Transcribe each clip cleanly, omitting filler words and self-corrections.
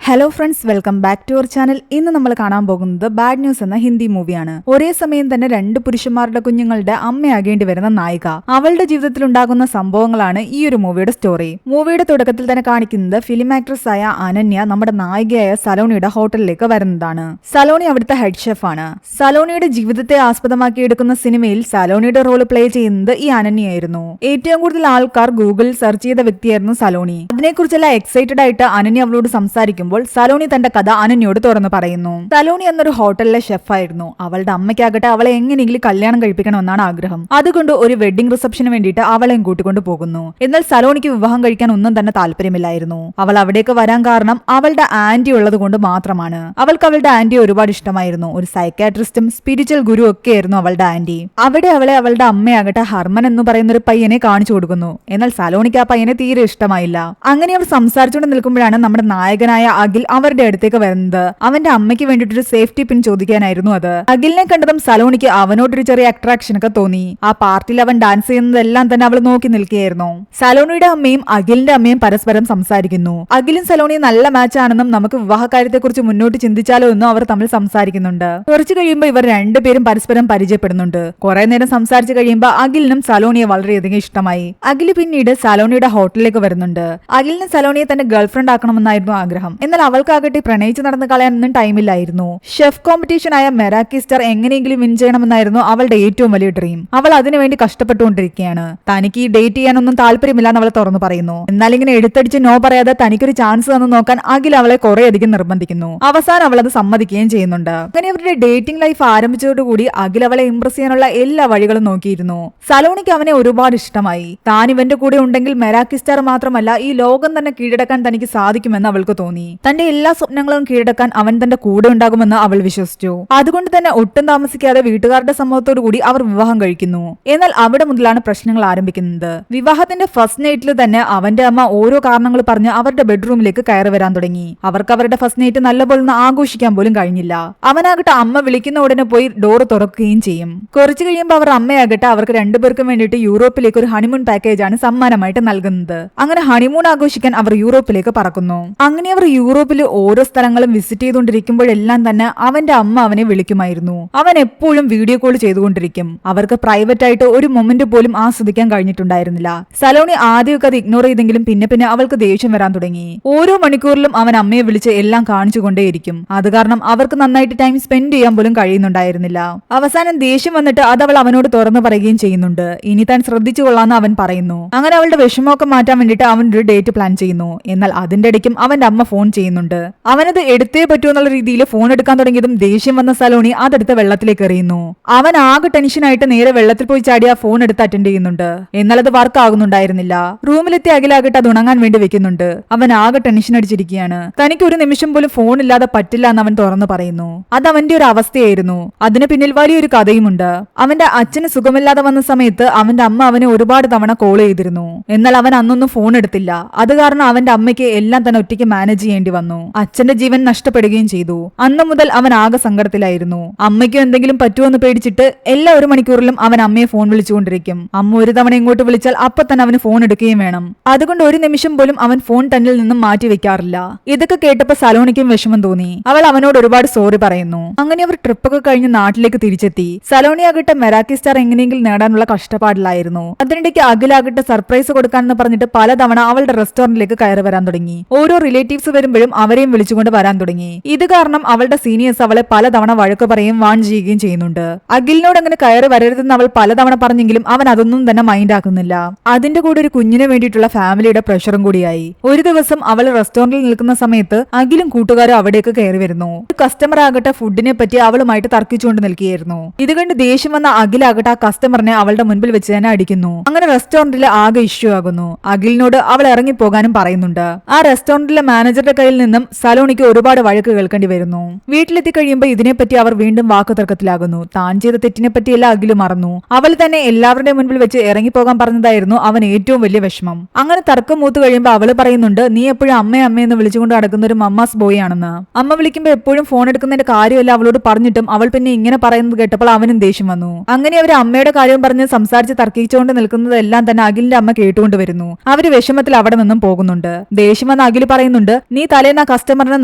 Hello friends, welcome back to our channel. ഇന്ന് നമ്മൾ കാണാൻ പോകുന്നത് ബാഡ് ന്യൂസ് എന്ന ഹിന്ദി മൂവിയാണ്. ഒരേ സമയം തന്നെ രണ്ട് പുരുഷന്മാരുടെ കുഞ്ഞുങ്ങളുടെ അമ്മയാകേണ്ടി വരുന്ന നായിക, അവളുടെ ജീവിതത്തിൽ ഉണ്ടാകുന്ന സംഭവങ്ങളാണ് ഈ ഒരു മൂവിയുടെ സ്റ്റോറി. മൂവിയുടെ തുടക്കത്തിൽ തന്നെ കാണിക്കുന്നത് ഫിലിം ആക്ട്രസ് ആയ അനന്യ നമ്മുടെ നായികയായ സലോണിയുടെ ഹോട്ടലിലേക്ക് വരുന്നതാണ്. സലോണി അവിടുത്തെ ഹെഡ് ഷെഫാണ്. സലോണിയുടെ ജീവിതത്തെ ആസ്പദമാക്കി എടുക്കുന്ന സിനിമയിൽ സലോണിയുടെ റോൾ പ്ലേ ചെയ്യുന്നത് ഈ അനന്യയായിരുന്നു. ഏറ്റവും കൂടുതൽ ആൾക്കാർ ഗൂഗിളിൽ സെർച്ച് ചെയ്ത വ്യക്തിയായിരുന്നു സലോണി. അതിനെക്കുറിച്ചെല്ലാം എക്സൈറ്റഡ് ആയിട്ട് അനന്യ അവളോട് സംസാരിക്കുമ്പോൾ സലോണി തന്റെ കഥ അനന്യയോട് തുറന്നു പറയുന്നു. സലോണി എന്നൊരു ഹോട്ടലിലെ ഷെഫായിരുന്നു. അവളുടെ അമ്മയ്ക്കാകട്ടെ അവളെ എങ്ങനെയെങ്കിലും കല്യാണം കഴിപ്പിക്കണമെന്നാണ് ആഗ്രഹം. അതുകൊണ്ട് ഒരു വെഡിങ് റിസപ്ഷന് വേണ്ടിയിട്ട് അവളെയും കൂട്ടിക്കൊണ്ട് പോകുന്നു. എന്നാൽ സലോണിക്ക് വിവാഹം കഴിക്കാൻ ഒന്നും തന്നെ താല്പര്യമില്ലായിരുന്നു. അവൾ അവിടേക്ക് വരാൻ കാരണം അവളുടെ ആന്റി ഉള്ളത് കൊണ്ട് മാത്രമാണ്. അവൾക്ക് അവളുടെ ആന്റിയെ ഒരുപാട് ഇഷ്ടമായിരുന്നു. ഒരു സൈക്കാട്രിസ്റ്റും സ്പിരിച്വൽ ഗുരു ഒക്കെ ആയിരുന്നു അവളുടെ ആന്റി. അവിടെ അവളെ അവളുടെ അമ്മയാകട്ടെ ഹർമൻ എന്ന് പറയുന്ന ഒരു പയ്യനെ കാണിച്ചു കൊടുക്കുന്നു. എന്നാൽ സലോണിക്ക് ആ പയ്യനെ തീരെ ഇഷ്ടമായില്ല. അങ്ങനെ അവർ സംസാരിച്ചുകൊണ്ട് നിൽക്കുമ്പോഴാണ് നമ്മുടെ നായകനായ അഖിൽ അവരുടെ അടുത്തേക്ക് വരുന്നത്. അവന്റെ അമ്മയ്ക്ക് വേണ്ടിട്ടൊരു സേഫ്റ്റി പിൻ ചോദിക്കാനായിരുന്നു അത്. അഖിലിനെ കണ്ടതും സലോണിക്ക് അവനോടൊരു ചെറിയ അട്രാക്ഷൻ ഒക്കെ തോന്നി. ആ പാർട്ടിയിൽ അവൻ ഡാൻസ് ചെയ്യുന്നതെല്ലാം തന്നെ അവൾ നോക്കി നിൽക്കുകയായിരുന്നു. സലോണിയുടെ അമ്മയും അഖിലിന്റെ അമ്മയും പരസ്പരം സംസാരിക്കുന്നു. അഖിലും സലോണിയും നല്ല മാച്ച് ആണെന്നും നമുക്ക് വിവാഹ കാര്യത്തെ കുറിച്ച് മുന്നോട്ട് ചിന്തിച്ചാലോ എന്നും അവർ തമ്മിൽ സംസാരിക്കുന്നുണ്ട്. കുറച്ചു കഴിയുമ്പോൾ ഇവർ രണ്ടുപേരും പരസ്പരം പരിചയപ്പെടുന്നുണ്ട്. കുറെ നേരം സംസാരിച്ചു കഴിയുമ്പോൾ അഖിലിനും സലോണിയെ വളരെയധികം ഇഷ്ടമായി. അഖിൽ പിന്നീട് സലോണിയുടെ ഹോട്ടലിലേക്ക് വരുന്നുണ്ട്. അഖിലിന് സലോണിയെ തന്റെ ഗേൾഫ്രണ്ട് ആക്കണമെന്നായിരുന്നു ആഗ്രഹം. എന്നാൽ അവൾക്കാകട്ടെ പ്രണയിച്ച് നടന്നു കളയാനൊന്നും ടൈമില്ലായിരുന്നു. ഷെഫ് കോമ്പറ്റീഷനായ മെറാക്കി സ്റ്റാർ എങ്ങനെയെങ്കിലും വിൻ ചെയ്യണമെന്നായിരുന്നു അവളുടെ ഏറ്റവും വലിയ ഡ്രീം. അവൾ അതിനുവേണ്ടി കഷ്ടപ്പെട്ടുകൊണ്ടിരിക്കുകയാണ്. തനിക്ക് ഈ ഡേറ്റ് ചെയ്യാനൊന്നും താല്പര്യമില്ലാന്ന് അവൾ തുറന്നു പറയുന്നു. എന്നാൽ ഇങ്ങനെ എടുത്തടിച്ച് നോ പറയാതെ തനിക്കൊരു ചാൻസ് തന്നു നോക്കാൻ അഖിൽ അവളെ കുറെ അധികം നിർബന്ധിക്കുന്നു. അവസാനം അവൾ അത് സമ്മതിക്കുകയും ചെയ്യുന്നുണ്ട്. അങ്ങനെ അവരുടെ ഡേറ്റിംഗ് ലൈഫ് ആരംഭിച്ചതോടുകൂടി അഖിൽ അവളെ ഇംപ്രസ് ചെയ്യാനുള്ള എല്ലാ വഴികളും നോക്കിയിരുന്നു. സലോണിക്ക് അവനെ ഒരുപാട് ഇഷ്ടമായി. താൻ ഇവന്റെ കൂടെ ഉണ്ടെങ്കിൽ മെറാക്കി സ്റ്റാർ മാത്രമല്ല ഈ ലോകം തന്നെ കീഴടക്കാൻ തനിക്ക് സാധിക്കുമെന്ന് അവൾക്ക് തോന്നി. തന്റെ എല്ലാ സ്വപ്നങ്ങളും കീഴടക്കാൻ അവൻ തന്റെ കൂടെ ഉണ്ടാകുമെന്ന് അവൾ വിശ്വസിച്ചു. അതുകൊണ്ട് തന്നെ ഒട്ടും താമസിക്കാതെ വീട്ടുകാരുടെ സമ്മതത്തോടു കൂടി അവർ വിവാഹം കഴിക്കുന്നു. എന്നാൽ അവിടെ മുതലാണ് പ്രശ്നങ്ങൾ ആരംഭിക്കുന്നത്. വിവാഹത്തിന്റെ ഫസ്റ്റ് നൈറ്റിൽ തന്നെ അവന്റെ അമ്മ ഓരോ കാരണങ്ങൾ പറഞ്ഞ് അവരുടെ ബെഡ്റൂമിലേക്ക് കയറി വരാൻ തുടങ്ങി. അവർക്ക് അവരുടെ ഫസ്റ്റ് നൈറ്റ് നല്ലപോലെ ആഘോഷിക്കാൻ പോലും കഴിഞ്ഞില്ല. അവനാകട്ടെ അമ്മ വിളിക്കുന്ന ഉടനെ പോയി ഡോർ തുറക്കുകയും ചെയ്യും. കുറച്ചു കഴിയുമ്പോൾ അവർ അമ്മയാകട്ടെ അവർക്ക് രണ്ടുപേർക്കും വേണ്ടിയിട്ട് യൂറോപ്പിലേക്ക് ഒരു ഹണിമൂൺ പാക്കേജ് ആണ് സമ്മാനമായിട്ട് നൽകുന്നത്. അങ്ങനെ ഹണിമൂൺ ആഘോഷിക്കാൻ അവർ യൂറോപ്പിലേക്ക് പറക്കുന്നു. അങ്ങനെ അവർ യൂറോപ്പിൽ ഓരോ സ്ഥലങ്ങളും വിസിറ്റ് ചെയ്തുകൊണ്ടിരിക്കുമ്പോഴെല്ലാം തന്നെ അവന്റെ അമ്മ അവനെ വിളിക്കുമായിരുന്നു. അവൻ എപ്പോഴും വീഡിയോ കോൾ ചെയ്തുകൊണ്ടിരിക്കും. അവർക്ക് പ്രൈവറ്റ് ആയിട്ട് ഒരു മൊമെന്റ് പോലും ആസ്വദിക്കാൻ കഴിഞ്ഞിട്ടുണ്ടായിരുന്നില്ല. സലോണി ആദ്യമൊക്കെ അത് ഇഗ്നോർ ചെയ്തെങ്കിലും പിന്നെ പിന്നെ അവൾക്ക് ദേഷ്യം വരാൻ തുടങ്ങി. ഓരോ മണിക്കൂറിലും അവൻ അമ്മയെ വിളിച്ച് എല്ലാം കാണിച്ചുകൊണ്ടേയിരിക്കും. അത് കാരണം അവർക്ക് നന്നായിട്ട് ടൈം സ്പെൻഡ് ചെയ്യാൻ പോലും കഴിയുന്നുണ്ടായിരുന്നില്ല. അവസാനം ദേഷ്യം വന്നിട്ട് അത് അവൾ അവനോട് തുറന്നു പറയുകയും ചെയ്യുന്നുണ്ട്. ഇനി താൻ ശ്രദ്ധിച്ചു കൊള്ളാന്ന് അവൻ പറയുന്നു. അങ്ങനെ അവളുടെ വിഷമമൊക്കെ മാറ്റാൻ വേണ്ടിയിട്ട് അവൻ ഒരു ഡേറ്റ് പ്ലാൻ ചെയ്യുന്നു. എന്നാൽ അതിന്റെ ഇടയ്ക്കും അവന്റെ അമ്മ ഫോൺ ചെയ്യുന്നുണ്ട്. അവനത് എടുത്തേ പറ്റൂ എന്നുള്ള രീതിയിൽ ഫോൺ എടുക്കാൻ തുടങ്ങിയതും ദേഷ്യം വന്ന സലോണി അതെടുത്ത് വെള്ളത്തിലേക്ക് എറിയുന്നു. അവൻ ആകെ ടെൻഷനായിട്ട് നേരെ വെള്ളത്തിൽ പോയി ചാടി ആ ഫോൺ എടുത്ത് അറ്റൻഡ് ചെയ്യുന്നുണ്ട്. എന്നാൽ അത് വർക്ക് ആകുന്നുണ്ടായിരുന്നില്ല. റൂമിലെത്തി അഖിലാകട്ടെ അത് ഉണങ്ങാൻ വേണ്ടി വെക്കുന്നുണ്ട്. അവൻ ആകെ ടെൻഷൻ അടിച്ചിരിക്കുകയാണ്. തനിക്ക് ഒരു നിമിഷം പോലും ഫോൺ ഇല്ലാതെ പറ്റില്ല എന്ന് അവൻ തുറന്നു പറയുന്നു. അത് അവന്റെ ഒരു അവസ്ഥയായിരുന്നു. അതിന് പിന്നിൽ വലിയൊരു കഥയുമുണ്ട്. അവന്റെ അച്ഛന് സുഖമില്ലാതെ വന്ന സമയത്ത് അവന്റെ അമ്മ അവനെ ഒരുപാട് തവണ കോൾ ചെയ്തിരുന്നു. എന്നാൽ അവൻ അന്നൊന്നും ഫോൺ എടുത്തില്ല. അത് കാരണം അവന്റെ അമ്മയ്ക്ക് എല്ലാം തന്നെ ഒറ്റയ്ക്ക് മാനേജ് ചെയ്യേണ്ടി വന്നു. അച്ഛന്റെ ജീവൻ നഷ്ടപ്പെടുകയും ചെയ്തു. അന്നു മുതൽ അവൻ ആകെ സങ്കടത്തിലായിരുന്നു. അമ്മയ്ക്കും എന്തെങ്കിലും പറ്റുമെന്ന് പേടിച്ചിട്ട് എല്ലാ ഒരു മണിക്കൂറിലും അവൻ അമ്മയെ ഫോൺ വിളിച്ചുകൊണ്ടിരിക്കും. അമ്മ ഒരു തവണ ഇങ്ങോട്ട് വിളിച്ചാൽ അപ്പൊ തന്നെ അവന് ഫോൺ എടുക്കുകയും വേണം. അതുകൊണ്ട് ഒരു നിമിഷം പോലും അവൻ ഫോൺ തന്നിൽ നിന്നും മാറ്റി വെക്കാറില്ല. ഇതൊക്കെ കേട്ടപ്പോ സലോണിക്കും വിഷമം തോന്നി. അവൾ അവനോട് ഒരുപാട് സോറി പറയുന്നു. അങ്ങനെ അവർ ട്രിപ്പൊക്കെ കഴിഞ്ഞ് നാട്ടിലേക്ക് തിരിച്ചെത്തി. സലോണിയാകട്ടെ മെറാക്കി സ്റ്റാർ എങ്ങനെയെങ്കിലും നേടാനുള്ള കഷ്ടപ്പാടിലായിരുന്നു. അതിനിടയ്ക്ക് അഖിലാകട്ടെ സർപ്രൈസ് കൊടുക്കാനെന്ന് പറഞ്ഞിട്ട് പലതവണ അവളുടെ റെസ്റ്റോറന്റിലേക്ക് കയറി വരാൻ തുടങ്ങി. ഓരോ റിലേറ്റീവ്സ് വരുമ്പോഴും അവരെയും വിളിച്ചുകൊണ്ട് വരാൻ തുടങ്ങി. ഇത് കാരണം അവളുടെ സീനിയേഴ്സ് അവളെ പലതവണ വഴക്ക് പറയും വാൺ ചെയ്യുകയും ചെയ്യുന്നുണ്ട്. അഖിലിനോട് അങ്ങനെ കയറി വരരുതെന്ന് അവൾ പലതവണ പറഞ്ഞെങ്കിലും അവൻ അതൊന്നും തന്നെ മൈൻഡ് ആക്കുന്നില്ല. അതിന്റെ കൂടെ ഒരു കുഞ്ഞിന് വേണ്ടിയിട്ടുള്ള ഫാമിലിയുടെ പ്രഷറും കൂടിയായി. ഒരു ദിവസം അവൾ റെസ്റ്റോറന്റിൽ നിൽക്കുന്ന സമയത്ത് അഖിലും കൂട്ടുകാരും അവിടേക്ക് കയറി വരുന്നു. കസ്റ്റമർ ആകട്ടെ ഫുഡിനെ പറ്റി അവളുമായിട്ട് തർക്കിച്ചുകൊണ്ട് നിൽക്കുകയായിരുന്നു. ഇത് കണ്ട് ദേഷ്യം വന്ന അഖിലാകട്ടെ ആ കസ്റ്റമറിനെ അവളുടെ മുൻപിൽ വെച്ച് തന്നെ അടിക്കുന്നു. അങ്ങനെ റെസ്റ്റോറന്റിൽ ആകെ ഇഷ്യൂ ആകുന്നു. അഖിലിനോട് അവൾ ഇറങ്ങിപ്പോകാനും പറയുന്നുണ്ട്. ആ റെസ്റ്റോറന്റിലെ മാനേജറുടെ കയ്യിൽ നിന്നും സലോണിക്ക് ഒരുപാട് വഴക്ക് കേൾക്കേണ്ടി വരുന്നു. വീട്ടിലെത്തി കഴിയുമ്പോൾ ഇതിനെപ്പറ്റി അവർ വീണ്ടും വാക്കുതർക്കത്തിലാകുന്നു. താൻ ചെയ്ത തെറ്റിനെ പറ്റിയെല്ലാം അഖില് മറന്നു. അവൾ തന്നെ എല്ലാവരുടെ മുൻപിൽ വെച്ച് ഇറങ്ങിപ്പോകാൻ പറഞ്ഞതായിരുന്നു അവൻ ഏറ്റവും വലിയ വിഷമം. അങ്ങനെ തർക്കം മൂത്ത് കഴിയുമ്പോൾ അവള് പറയുന്നുണ്ട്, നീ എപ്പോഴും അമ്മയെന്ന് വിളിച്ചുകൊണ്ട് നടക്കുന്ന ഒരു മമ്മാസ് ബോയ് ആണെന്ന്. അമ്മ വിളിക്കുമ്പോൾ എപ്പോഴും ഫോൺ എടുക്കുന്നതിന്റെ കാര്യമല്ല അവളോട് പറഞ്ഞിട്ടും അവൾ പിന്നെ ഇങ്ങനെ പറയുന്നത് കേട്ടപ്പോൾ അവനും ദേഷ്യം വന്നു. അങ്ങനെ അവർ അമ്മയുടെ കാര്യം പറഞ്ഞ് സംസാരിച്ച് തർക്കിച്ചുകൊണ്ട് നിൽക്കുന്നതെല്ലാം തന്നെ അഖിലിന്റെ അമ്മ കേട്ടുകൊണ്ട് വരുന്നു. അവര് വിഷമത്തിൽ അവിടെ നിന്നും പോകുന്നുണ്ട്. ദേഷ്യം വന്ന അഖില് പറയുന്നുണ്ട്, നീ തലേന്ന് ആ കസ്റ്റമറിന്